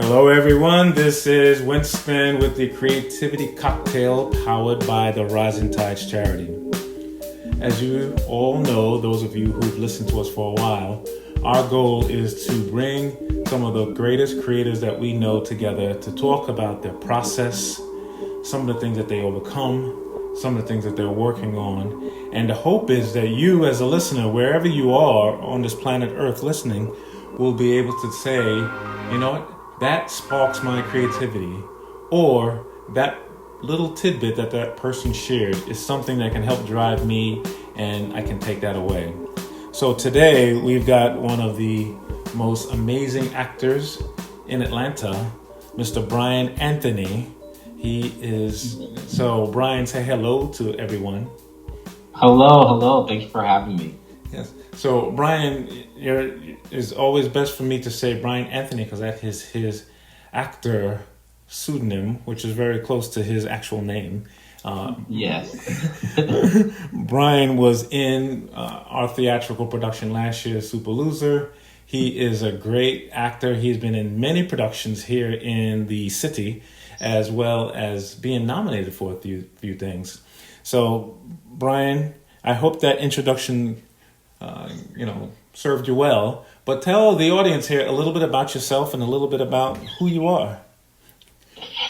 Hello, everyone. This is Winston with the Creativity Cocktail powered by the Rising Tides Charity. As you all know, those of you who've listened to us for a while, our goal is to bring some of the greatest creators that we know together to talk about their process, some of the things that they overcome, some of the things that they're working on. And the hope is that you, as a listener, wherever you are on this planet Earth listening, will be able to say, you know what? That sparks my creativity, or that little tidbit that person shared is something that can help drive me, and I can take that away. So today we've got one of the most amazing actors in Atlanta, Mr. Brian Anthony. So Brian, say hello to everyone. Hello. Thanks for having me. Yes. So Brian, it's always best for me to say Brian Anthony because that is his actor pseudonym, which is very close to his actual name. Yes. Brian was in our theatrical production last year, Super Loser. He is a great actor. He's been in many productions here in the city, as well as being nominated for a few things. So, Brian, I hope that introduction served you well. But tell the audience here a little bit about yourself and a little bit about who you are.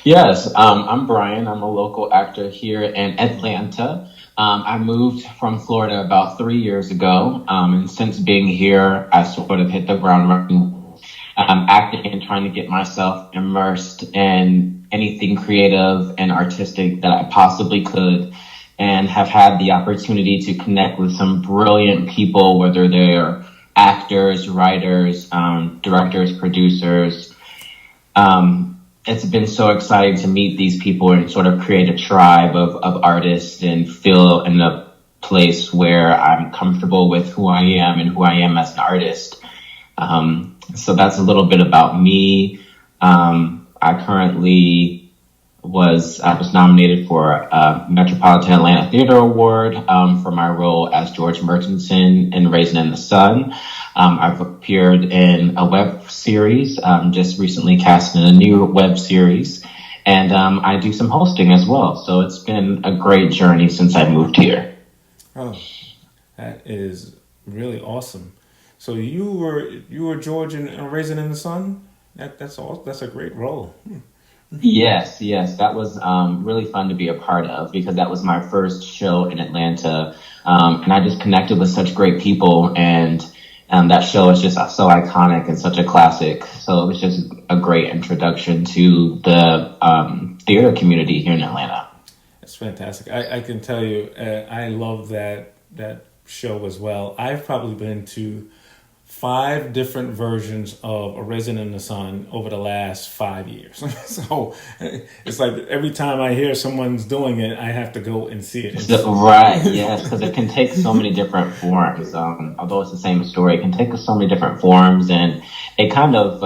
Yes, I'm Brian. I'm a local actor here in Atlanta. I moved from Florida about 3 years ago. And since being here, I sort of hit the ground running, acting and trying to get myself immersed in anything creative and artistic that I possibly could, and have had the opportunity to connect with some brilliant people, whether they're actors, writers, directors, producers. It's been so exciting to meet these people and sort of create a tribe of artists and feel in a place where I'm comfortable with who I am and who I am as an artist. So that's a little bit about me. I currently was nominated for a Metropolitan Atlanta Theater Award for my role as George Murchison in Raisin in the Sun. I've appeared in a web series, just recently cast in a new web series, and I do some hosting as well. So it's been a great journey since I moved here. Oh, that is really awesome. So you were George in Raisin in the Sun? That's a great role. Yes, that was really fun to be a part of because that was my first show in Atlanta, and I just connected with such great people, and that show is just so iconic and such a classic. So it was just a great introduction to the theater community here in Atlanta. It's fantastic. I can tell you, I love that show as well. I've probably been to 5 different versions of A Raisin in the Sun over the last 5 years. So it's like every time I hear someone's doing it, I have to go and see it. Right, yes, because it can take so many different forms. Although it's the same story, it can take so many different forms, and it kind of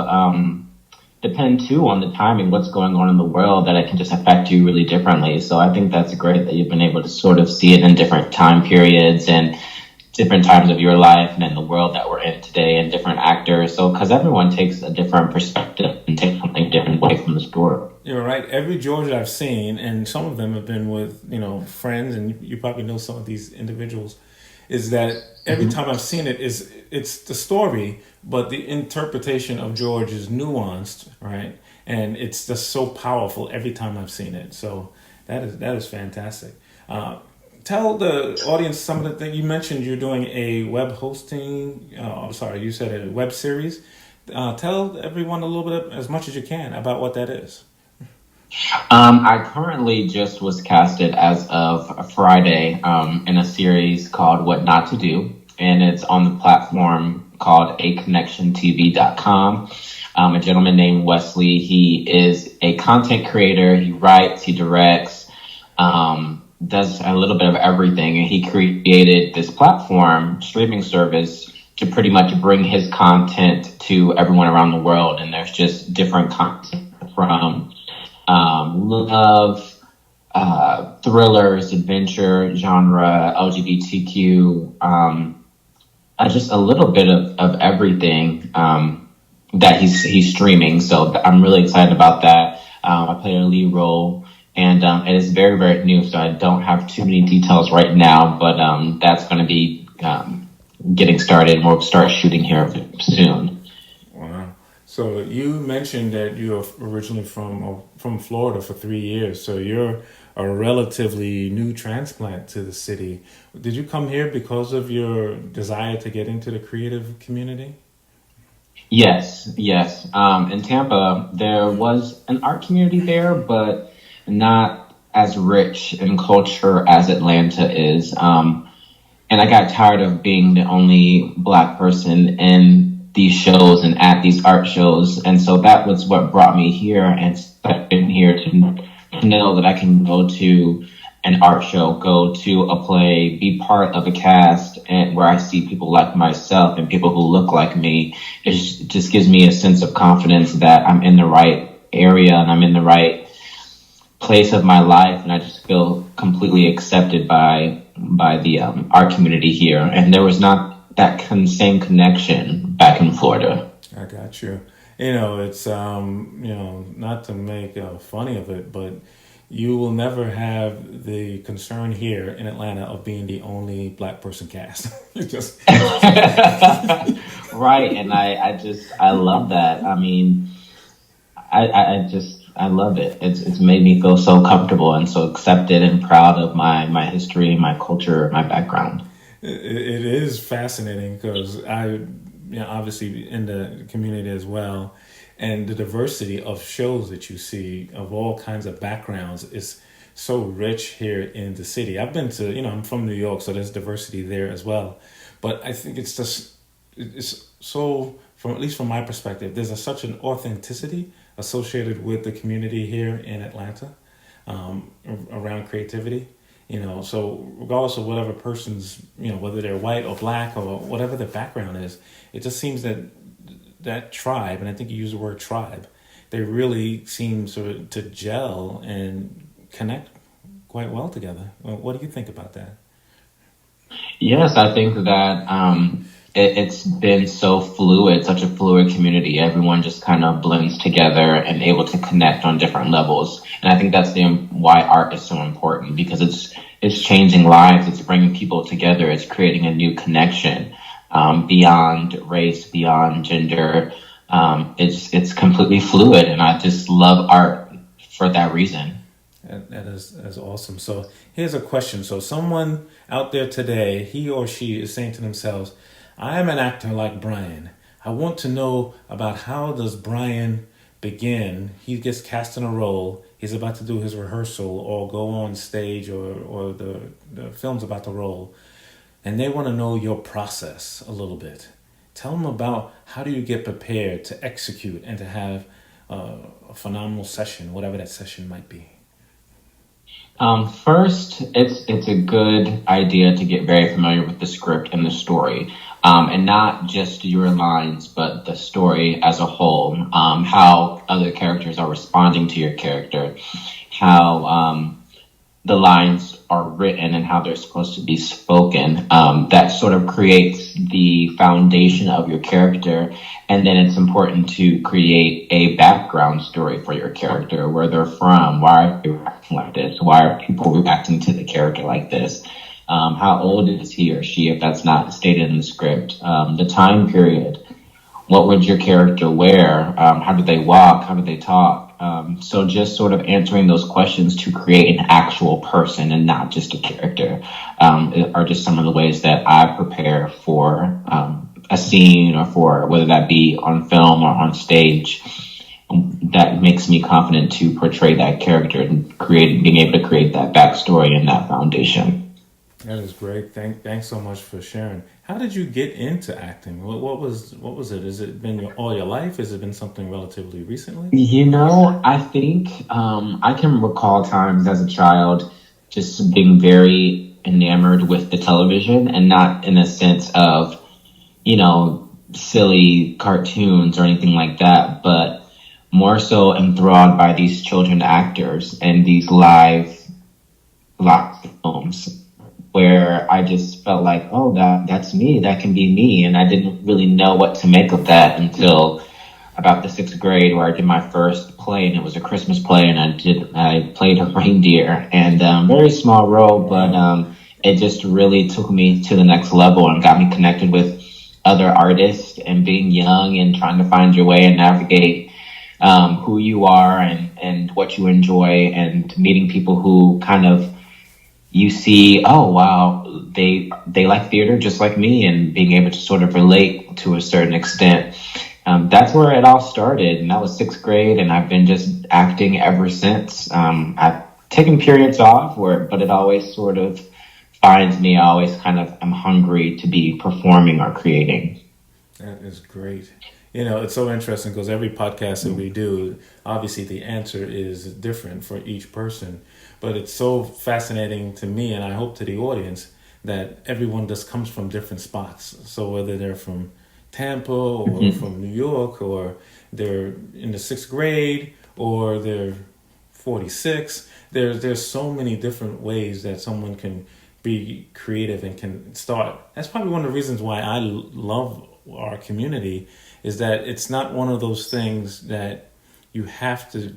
depend too on the timing, what's going on in the world, that it can just affect you really differently. So I think that's great that you've been able to sort of see it in different time periods and different times of your life and in the world that we're in today, and different actors. So, because everyone takes a different perspective and takes something different away from the story. You're right. Every George I've seen, and some of them have been with, friends, and you probably know some of these individuals, is that every time I've seen it, it's the story, but the interpretation of George is nuanced, right? And it's just so powerful every time I've seen it. So that is fantastic. Tell the audience some of the things you mentioned. You're doing a web hosting. You said a web series. Tell everyone a little bit, as much as you can, about what that is. I currently just was casted as of Friday in a series called What Not to Do, and it's on the platform called aconnectiontv.com. A gentleman named Wesley. He is a content creator. He writes, he directs, does a little bit of everything, and he created this platform streaming service to pretty much bring his content to everyone around the world. And there's just different content from love, thrillers, adventure, genre, LGBTQ, just a little bit of everything. that he's streaming. So I'm really excited about that. I play a lead role, and it is very, very new, so I don't have too many details right now. But that's going to be getting started. We'll start shooting here soon. Wow. So you mentioned that you're originally from Florida for 3 years. So you're a relatively new transplant to the city. Did you come here because of your desire to get into the creative community? Yes, yes. In Tampa, there was an art community there, but not as rich in culture as Atlanta is. And I got tired of being the only Black person in these shows and at these art shows. And so that was what brought me here. And I've been here to know that I can go to an art show, go to a play, be part of a cast, and where I see people like myself and people who look like me. Just gives me a sense of confidence that I'm in the right area and I'm in the right place of my life, and I just feel completely accepted by the art community here. And there was not that same connection back in Florida. I got you. It's not to make funny of it, but you will never have the concern here in Atlanta of being the only Black person cast. You just Right, and I love that. I mean, I love it. It's made me feel so comfortable and so accepted and proud of my history, my culture, my background. it is fascinating because obviously in the community as well, and the diversity of shows that you see of all kinds of backgrounds is so rich here in the city. I've been to, I'm from New York, so there's diversity there as well. But I think it's so, from at least from my perspective, there's such an authenticity associated with the community here in Atlanta, around creativity. So regardless of whatever person's, whether they're white or Black or whatever their background is, it just seems that tribe, and I think you use the word tribe, they really seem sort of to gel and connect quite well together. Well, what do you think about that? Yes, I think that it's been so fluid, such a fluid community. Everyone just kind of blends together and able to connect on different levels. And I think that's why art is so important, because it's changing lives. It's bringing people together. It's creating a new connection, beyond race, beyond gender. It's completely fluid, and I just love art for that reason. That's awesome. So here's a question. So someone out there today, he or she is saying to themselves, I am an actor like Brian. I want to know about how does Brian begin. He gets cast in a role. He's about to do his rehearsal or go on stage, or the film's about to roll. And they want to know your process a little bit. Tell them about how do you get prepared to execute and to have a phenomenal session, whatever that session might be. First, it's a good idea to get very familiar with the script and the story, and not just your lines, but the story as a whole. How other characters are responding to your character, how the lines are written and how they're supposed to be spoken. That sort of creates the foundation of your character. And then it's important to create a background story for your character, where they're from, why are they reacting like this? Why are people reacting to the character like this? How old is he or she, if that's not stated in the script? The time period. What would your character wear? How do they walk? How do they talk? So just sort of answering those questions to create an actual person and not just a character, are just some of the ways that I prepare for a scene, or for whether that be on film or on stage. That makes me confident to portray that character and being able to create that backstory and that foundation. That is great. Thanks so much for sharing. How did you get into acting? What was it? Has it been all your life? Has it been something relatively recently? I think I can recall times as a child just being very enamored with the television, and not in a sense of, silly cartoons or anything like that, but more so enthralled by these children actors and these live films, where I just felt like, oh, that's me, that can be me. And I didn't really know what to make of that until about the sixth grade where I did my first play, and it was a Christmas play, and I played a reindeer, and very small role, but Wow. it just really took me to the next level and got me connected with other artists, and being young and trying to find your way and navigate who you are and what you enjoy, and meeting people who kind of you see, oh wow, they like theater just like me, and being able to sort of relate to a certain extent. That's where it all started, and that was sixth grade, and I've been just acting ever since. I've taken periods off, but it always sort of finds me. I always kind of am hungry to be performing or creating. That is great. It's so interesting because every podcast that we do, obviously the answer is different for each person. But it's so fascinating to me, and I hope to the audience, that everyone just comes from different spots. So whether they're from Tampa or Mhm. from New York, or they're in the sixth grade, or they're 46, there's so many different ways that someone can be creative and can start. That's probably one of the reasons why I love our community, is that it's not one of those things that you have to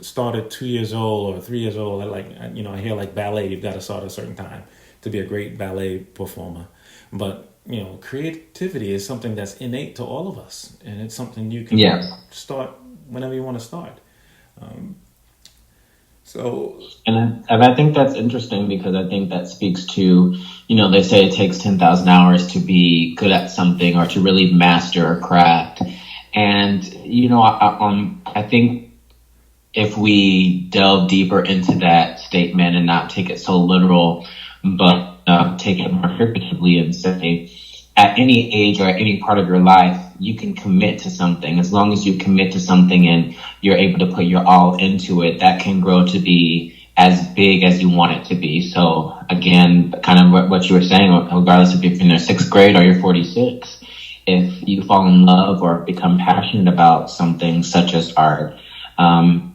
start at 2 years old or 3 years old. I hear like ballet, you've got to start at a certain time to be a great ballet performer. But creativity is something that's innate to all of us, and it's something you can Yeah. start whenever you want to start. Um, so And I think that's interesting, because I think that speaks to, they say it takes 10,000 hours to be good at something or to really master a craft. And, I think if we delve deeper into that statement and not take it so literal, but take it more figuratively and say, at any age or at any part of your life, you can commit to something. As long as you commit to something and you're able to put your all into it, that can grow to be as big as you want it to be. So again, kind of what you were saying, regardless if you're in your sixth grade or you're 46, if you fall in love or become passionate about something such as art,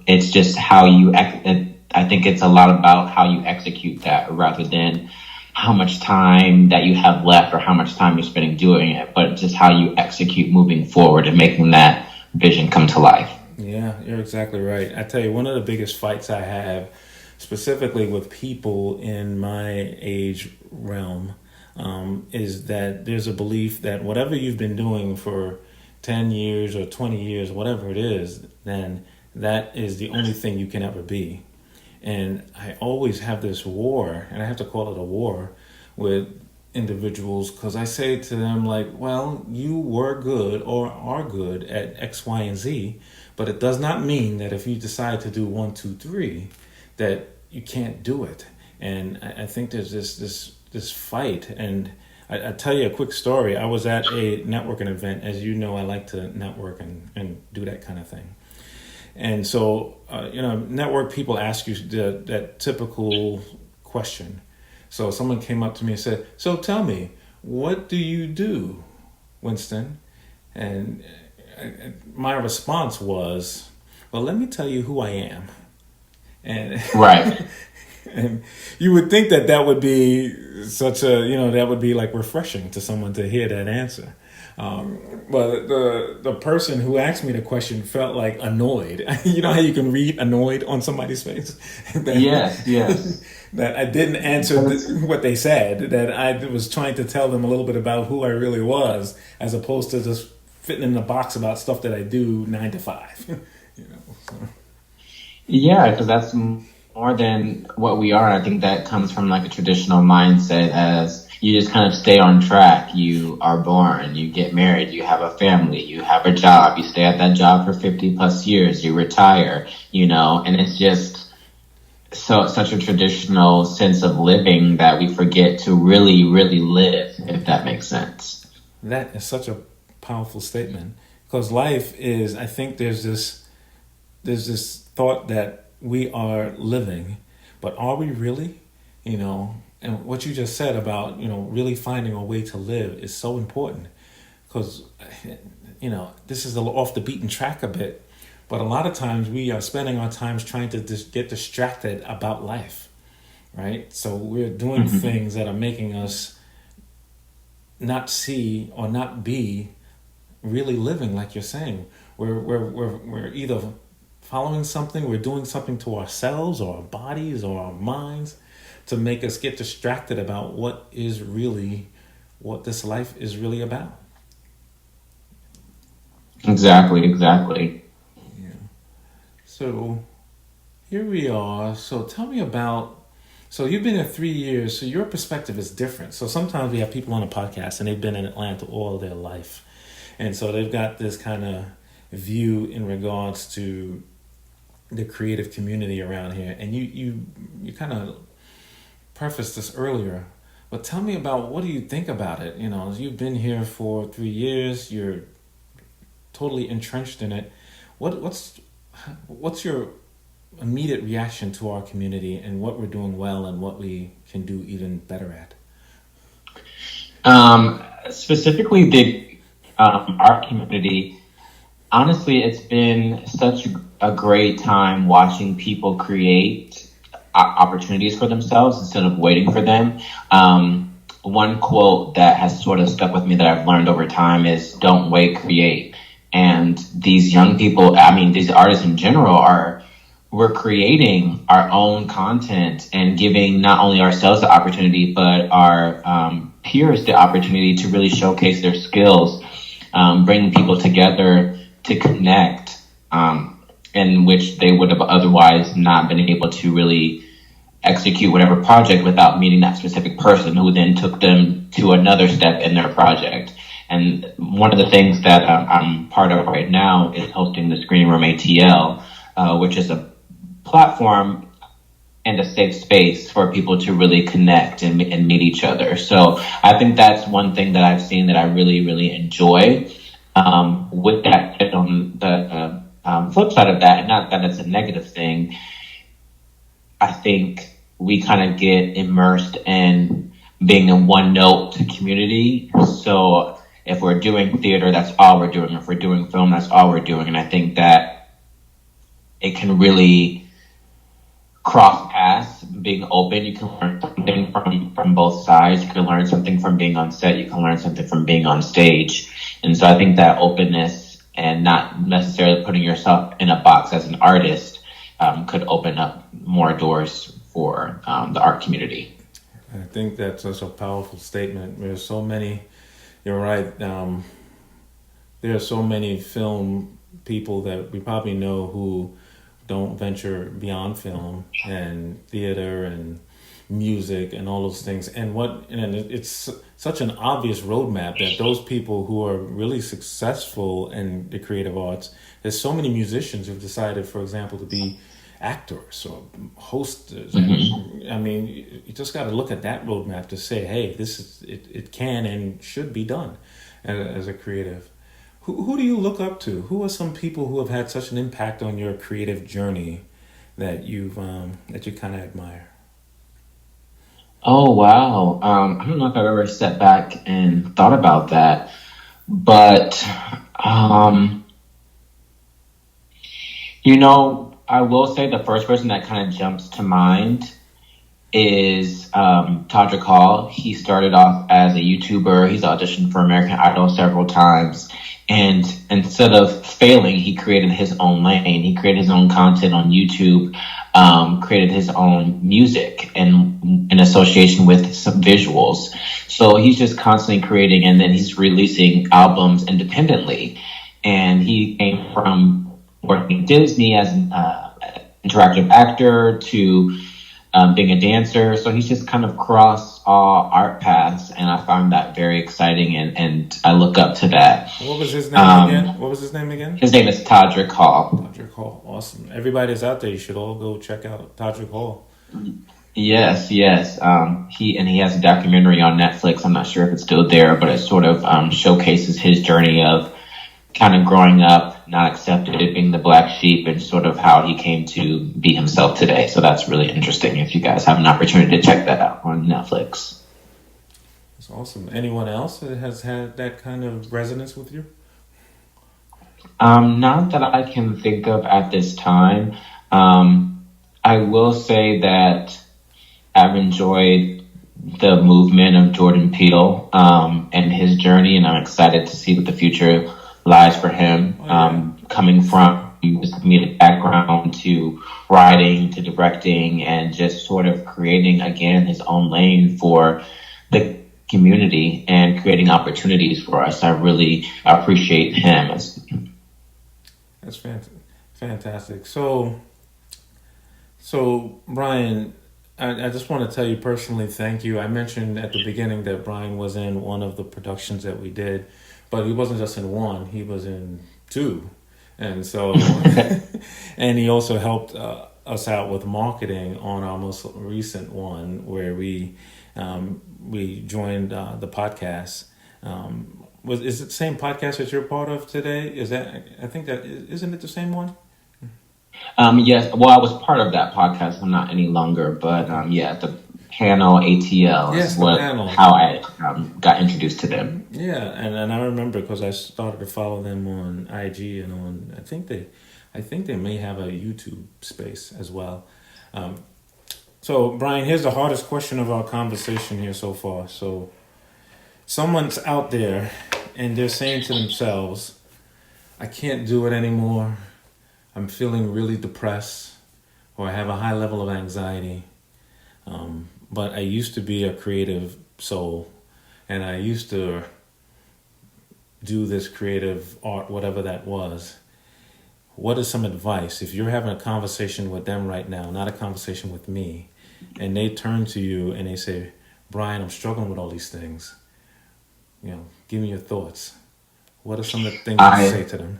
it's just how I think it's a lot about how you execute that, rather than how much time that you have left or how much time you're spending doing it, but just how you execute moving forward and making that vision come to life. yeah, you're exactly right. I tell you, one of the biggest fights I have, specifically with people in my age realm, is that there's a belief that whatever you've been doing for 10 years or 20 years, whatever it is, then that is the only thing you can ever be. And I always have this war, and I have to call it a war, with individuals, because I say to them, like, well, you were good or are good at X, Y, and Z, but it does not mean that if you decide to do one, two, three, that you can't do it. And I think there's this fight. And I tell you a quick story. I was at a networking event. As you know, I like to network and do that kind of thing. And so, network people ask you that typical question. So someone came up to me and said, "So tell me, what do you do, Winston?" And my response was, "Well, let me tell you who I am." And Right. and you would think that would be that would be like refreshing to someone to hear that answer. But the person who asked me the question felt like annoyed. You know how you can read annoyed on somebody's face? that, Yes, yes. that I didn't answer what they said, that I was trying to tell them a little bit about who I really was, as opposed to just fitting in the box about stuff that I do 9 to 5. So. Yeah, because that's more than what we are. I think that comes from like a traditional mindset, as you just kind of stay on track. You are born, you get married, you have a family, you have a job, you stay at that job for 50 plus years, you retire, and it's just such a traditional sense of living that we forget to really, really live, if that makes sense. That is such a powerful statement, because life is, I think there's this thought that we are living, but are we really? And what you just said about, really finding a way to live is so important, because, this is off the beaten track a bit, but a lot of times we are spending our times trying to get distracted about life, right? So we're doing Hmm. things that are making us not see or not be really living, like you're saying. We're either following something, we're doing something to ourselves or our bodies or our minds to make us get distracted about what this life is really about. Exactly. Yeah. So here we are. So tell me about. So you've been here 3 years. So your perspective is different. So sometimes we have people on a podcast and they've been in Atlanta all their life, and so they've got this kind of view in regards to the creative community around here. And you kind of prefaced this earlier, but tell me about, what do you think about it? You've been here for 3 years. You're totally entrenched in it. What's your immediate reaction to our community and what we're doing well and what we can do even better at? Specifically, the art community. Honestly, it's been such a great time watching people create opportunities for themselves instead of waiting for them. One quote that has sort of stuck with me that I've learned over time is "Don't wait, create." And these young people, these artists in general, we're creating our own content and giving not only ourselves the opportunity, but our peers the opportunity to really showcase their skills, bringing people together to connect, in which they would have otherwise not been able to really execute whatever project without meeting that specific person who then took them to another step in their project. And one of the things that I'm part of right now is hosting the Screen Room ATL, which is a platform and a safe space for people to really connect and meet each other. So I think that's one thing that I've seen that I really, really enjoy. With that, on the flip side of that, and not that it's a negative thing, I think we kind of get immersed in being a one note community. So if we're doing theater, that's all we're doing. If we're doing film, that's all we're doing. And I think that it can really cross paths, being open. You can learn something from both sides. You can learn something from being on set. You can learn something from being on stage. And so I think that openness and not necessarily putting yourself in a box as an artist could open up more doors for the art community. I think that's such a powerful statement. There's so many, you're right, there are so many film people that we probably know who don't venture beyond film and theater and music and all those things. And it's such an obvious roadmap that those people who are really successful in the creative arts, there's so many musicians who've decided, for example, to be actors or hosters. Mm-hmm. You just got to look at that roadmap to say, hey, this is it can and should be done as a creative. Who do you look up to? Who are some people who have had such an impact on your creative journey that you kind of admire? Oh, wow. I don't know if I've ever sat back and thought about that, but, I will say the first person that kind of jumps to mind is Todrick Hall. He started off as a YouTuber. He's auditioned for American Idol several times. And instead of failing, he created his own lane. He created his own content on YouTube, created his own music and in association with some visuals. So he's just constantly creating, and then he's releasing albums independently. And he came from working at Disney as an interactive actor to being a dancer. So he's just kind of crossed all art paths, and I find that very exciting, and I look up to that. What was his name again? His name is Todrick Hall. Todrick Hall, awesome. Everybody that's out there, you should all go check out Todrick Hall. Yes. He has a documentary on Netflix. I'm not sure if it's still there, but it sort of showcases his journey of kind of growing up, not accepted, being the black sheep, and sort of how he came to be himself today. So that's really interesting if you guys have an opportunity to check that out on Netflix. That's awesome. Anyone else that has had that kind of resonance with you? Not that I can think of at this time. I will say that I've enjoyed the movement of Jordan Peele and his journey, and I'm excited to see what the future lies for him, Oh, yeah. coming from his comedic background to writing to directing and just sort of creating again his own lane for the community and creating opportunities for us. I really appreciate him. That's fantastic. So Brian, I just want to tell you personally, thank you. I mentioned at the beginning that Brian was in one of the productions that we did, but he wasn't just in one; he was in two, and so, and he also helped us out with marketing on our most recent one, where we joined the podcast. Is it the same podcast that you're part of today? Is that, I think that, isn't it the same one? Yes, well, I was part of that podcast. I'm not any longer, but Okay. yeah, the panel ATL is Yes, the what panel. how I got introduced to them. Yeah, and I remember because I started to follow them on IG and on, I think they may have a YouTube space as well. Um, so Brian, here's the hardest question of our conversation here so far. So someone's out there and they're saying to themselves, I can't do it anymore. I'm feeling really depressed, or I have a high level of anxiety. But I used to be a creative soul, and I used to do this creative art, whatever that was. What is some advice if you're having a conversation with them right now, not a conversation with me, and they turn to you and they say, Brian, I'm struggling with all these things. Give me your thoughts. What are some of the things you say I to them?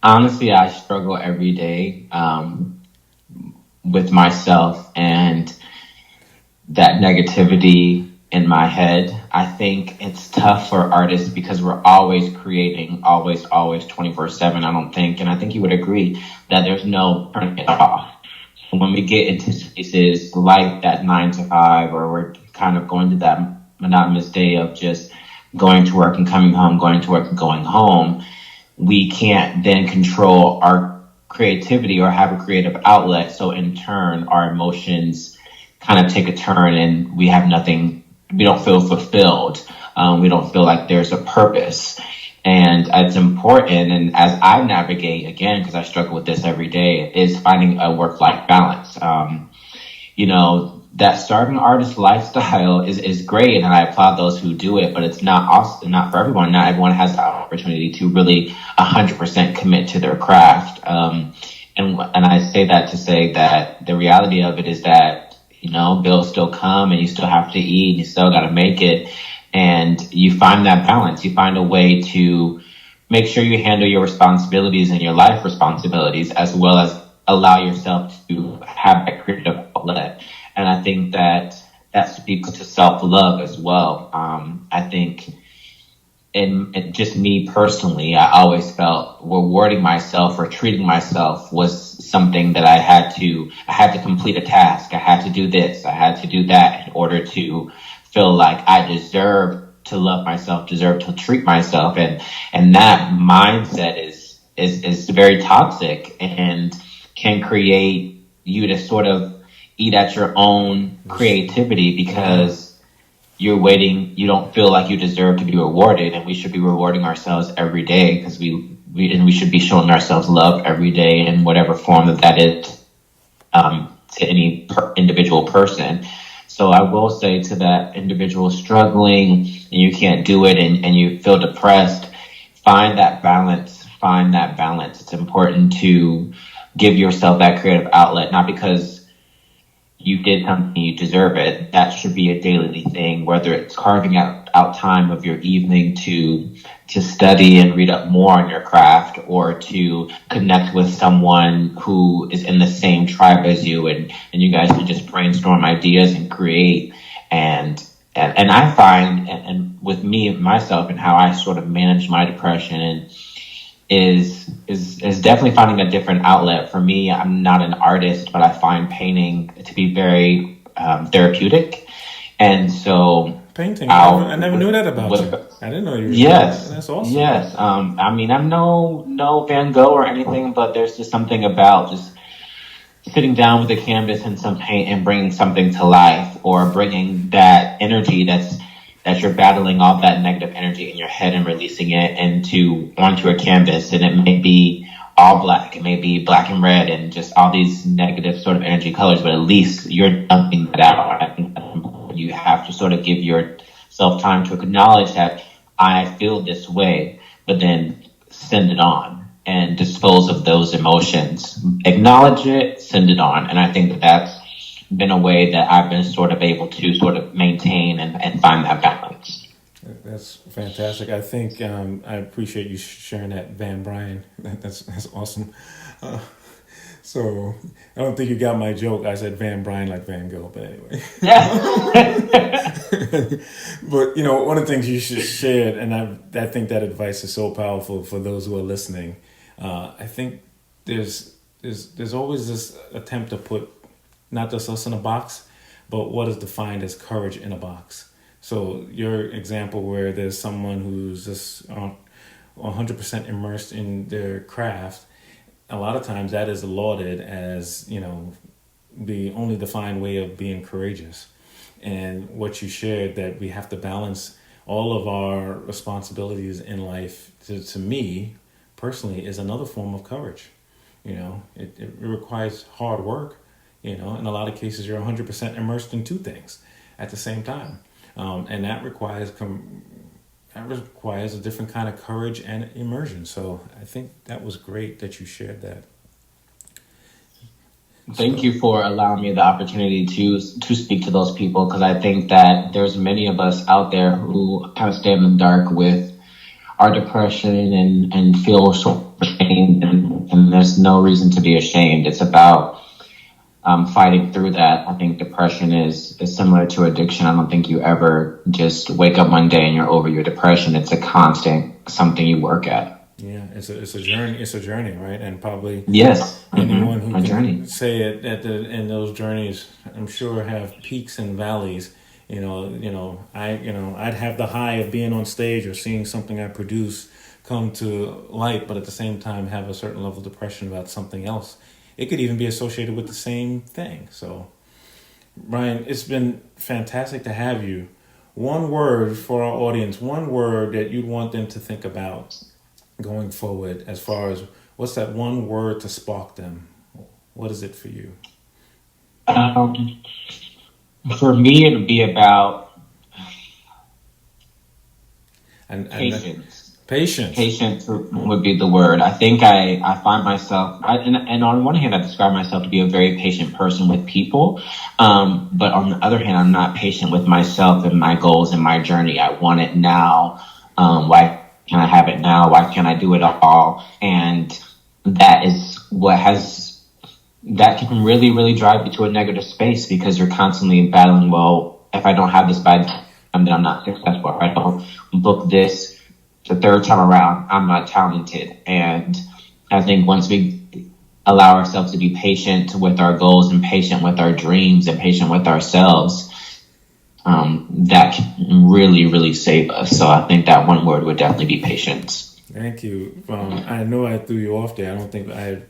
honestly, I struggle every day with myself and that negativity in my head. I think it's tough for artists because we're always creating, always 24/7. I don't think, and I think you would agree that there's no turning it off. So when we get into spaces like that 9 to 5, or we're kind of going to that monotonous day of just going to work and coming home, going to work and going home, we can't then control our creativity or have a creative outlet. So in turn, our emotions kind of take a turn and we have nothing, we don't feel fulfilled. We don't feel like there's a purpose. And it's important. And as I navigate, again, because I struggle with this every day, is finding a work-life balance. That starving artist lifestyle is great, and I applaud those who do it, but it's not for everyone. Not everyone has the opportunity to really 100% commit to their craft. And I say that to say that the reality of it is that, bills still come and you still have to eat, you still got to make it. And you find that balance. You find a way to make sure you handle your responsibilities and your life responsibilities, as well as allow yourself to have that creative outlet. And I think that speaks to self-love as well. I think in just me personally, I always felt rewarding myself or treating myself was something that I had to complete a task. I had to do this. I had to do that in order to feel like I deserve to love myself, deserve to treat myself. And that mindset is very toxic and can create you to sort of eat at your own creativity because you don't feel like you deserve to be rewarded, and we should be rewarding ourselves every day because we should be showing ourselves love every day in whatever form that is to any individual person. So I will say to that individual struggling and you can't do it and you feel depressed, find that balance. It's important to give yourself that creative outlet, not because you did something, you deserve it. That should be a daily thing, whether it's carving out time of your evening to study and read up more on your craft, or to connect with someone who is in the same tribe as you, and you guys can just brainstorm ideas and create. And I find, and with me, myself, and how I sort of manage my depression and is definitely finding a different outlet. For me, I'm not an artist, but I find painting to be very therapeutic. And so Painting. I never knew that about you. I didn't know you were doing that. Yes, That's awesome. yes. I mean, I'm no Van Gogh or anything, but there's just something about just sitting down with a canvas and some paint and bringing something to life, or bringing that energy that's that you're battling all that negative energy in your head and releasing it onto a canvas. And it may be all black, it may be black and red and just all these negative sort of energy colors, but at least you're dumping that out. I think you have to sort of give yourself time to acknowledge that I feel this way, but then send it on and dispose of those emotions. Acknowledge it, send it on. And I think that that's been a way that I've been sort of able to sort of maintain and find that balance. That's fantastic. I think I appreciate you sharing that, Van Brian. That's awesome. So I don't think you got my joke. I said Van Brian like Van Gogh, but anyway. But one of the things you should share, and I think that advice is so powerful for those who are listening. I think there's always this attempt to put not just us in a box, but what is defined as courage in a box. So your example where there's someone who's just 100% immersed in their craft, a lot of times that is lauded as, the only defined way of being courageous. And what you shared, that we have to balance all of our responsibilities in life, to me personally, is another form of courage. It requires hard work. In a lot of cases, you're 100% immersed in two things at the same time. And that requires a different kind of courage and immersion. So I think that was great that you shared that. Thank you for allowing me the opportunity to speak to those people, because I think that there's many of us out there who kind of stay in the dark with our depression and feel so ashamed, and there's no reason to be ashamed. It's about fighting through that. I think depression is similar to addiction. I don't think you ever just wake up one day and you're over your depression. It's a constant something you work at. Yeah, it's a journey. It's a journey, right? And probably yes, anyone who a can journey. Say it in those journeys, I'm sure have peaks and valleys. I'd have the high of being on stage or seeing something I produce come to light, but at the same time have a certain level of depression about something else. It could even be associated with the same thing. So, Brian, it's been fantastic to have you. One word for our audience, one word that you'd want them to think about going forward, as far as what's that one word to spark them? What is it for you? For me, it would be about patience. Patience would be the word. I think I find myself, and on one hand, I describe myself to be a very patient person with people. But on the other hand, I'm not patient with myself and my goals and my journey. I want it now. Why can I have it now? Why can't I do it all? And that is that can really, really drive you to a negative space, because you're constantly battling, well, if I don't have this by the time, then I'm not successful. If I don't book this the third time around, I'm not talented. And I think once we allow ourselves to be patient with our goals and patient with our dreams and patient with ourselves, that can really, really save us. So I think that one word would definitely be patience. Thank you. I know I threw you off there. I don't think there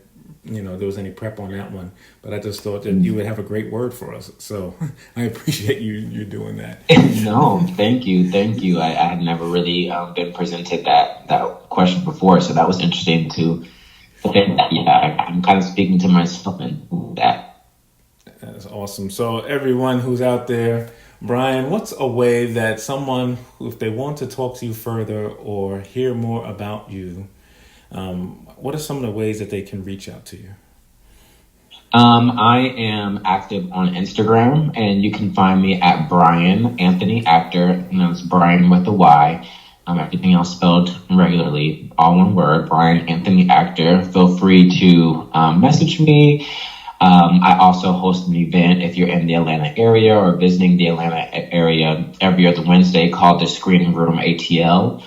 was any prep on that one, but I just thought that you would have a great word for us. So I appreciate you doing that. No, thank you. I had never really been presented that question before, so that was interesting to think that. Yeah, I'm kind of speaking to myself in that. That's awesome. So everyone who's out there, Brian, what's a way that someone, if they want to talk to you further or hear more about you, what are some of the ways that they can reach out to you? I am active on Instagram, and you can find me at Brian Anthony Actor, and that's Brian with a Y. Everything else spelled regularly, all one word, Brian Anthony Actor. Feel free to message me. I also host an event if you're in the Atlanta area or visiting the Atlanta area every other Wednesday called the Screening Room ATL.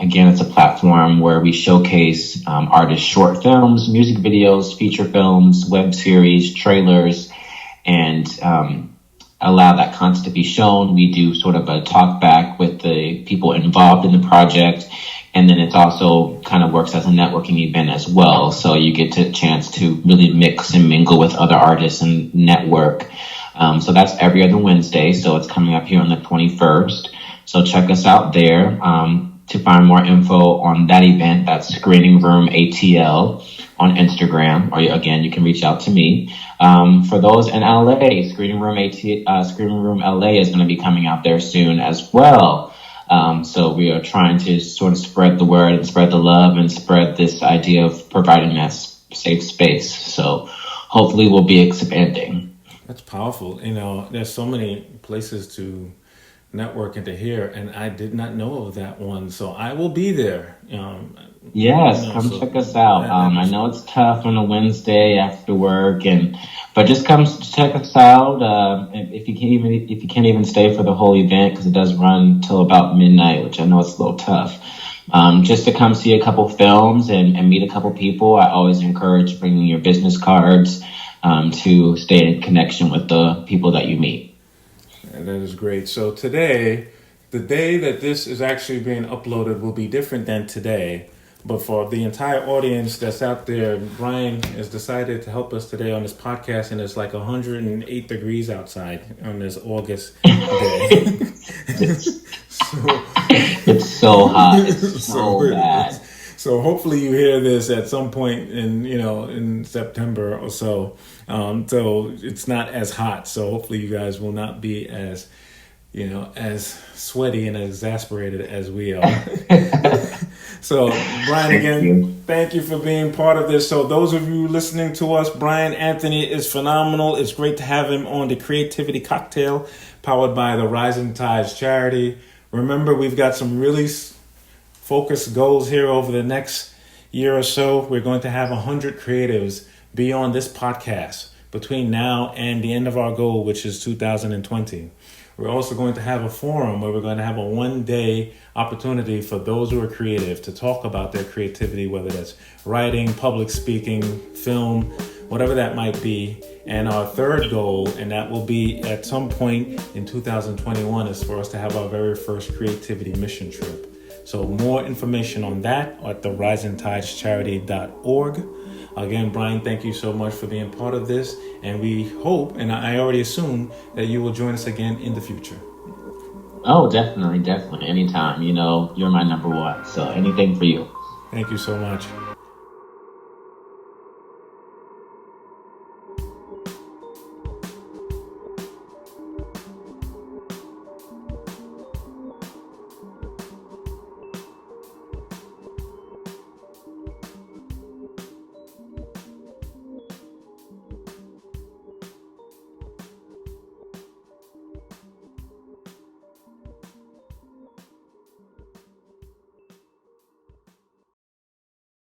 Again, it's a platform where we showcase artists' short films, music videos, feature films, web series, trailers, and allow that content to be shown. We do sort of a talk back with the people involved in the project. And then it also kind of works as a networking event as well. So you get a chance to really mix and mingle with other artists and network. So that's every other Wednesday. So it's coming up here on the 21st. So check us out there. To find more info on that event, that's Screening Room ATL on Instagram, or again, you can reach out to me. For those in LA, Screening Room LA is going to be coming out there soon as well. So we are trying to sort of spread the word and spread the love and spread this idea of providing that safe space. So hopefully we'll be expanding. That's powerful. There's so many places to network and to hear, and I did not know of that one. So I will be there. Yes, come check us out. I know it's tough on a Wednesday after work, but just come check us out. If you can't even stay for the whole event, because it does run till about midnight, which I know it's a little tough. Just to come see a couple films and meet a couple people. I always encourage bringing your business cards to stay in connection with the people that you meet. That is great. So today, the day that this is actually being uploaded will be different than today. But for the entire audience that's out there, Brian has decided to help us today on this podcast, and it's like 108 degrees outside on this August day. It's so hot. It's so bad. So hopefully you hear this at some point in September or so. So it's not as hot. So hopefully you guys will not be as sweaty and exasperated as we are. So Brian, again, thank you for being part of this. So those of you listening to us, Brian Anthony is phenomenal. It's great to have him on the Creativity Cocktail, powered by the Rising Tides charity. Remember, we've got some really focused goals here over the next year or so. We're going to have 100 creatives be on this podcast between now and the end of our goal, which is 2020. We're also going to have a forum where we're going to have a one-day opportunity for those who are creative to talk about their creativity, whether that's writing, public speaking, film, whatever that might be. And our third goal, and that will be at some point in 2021, is for us to have our very first creativity mission trip. So more information on that at the risingtidescharity.org. Again, Brian, thank you so much for being part of this. And we hope, and I already assume, that you will join us again in the future. Oh, definitely. Anytime. You're my number one. So anything for you. Thank you so much.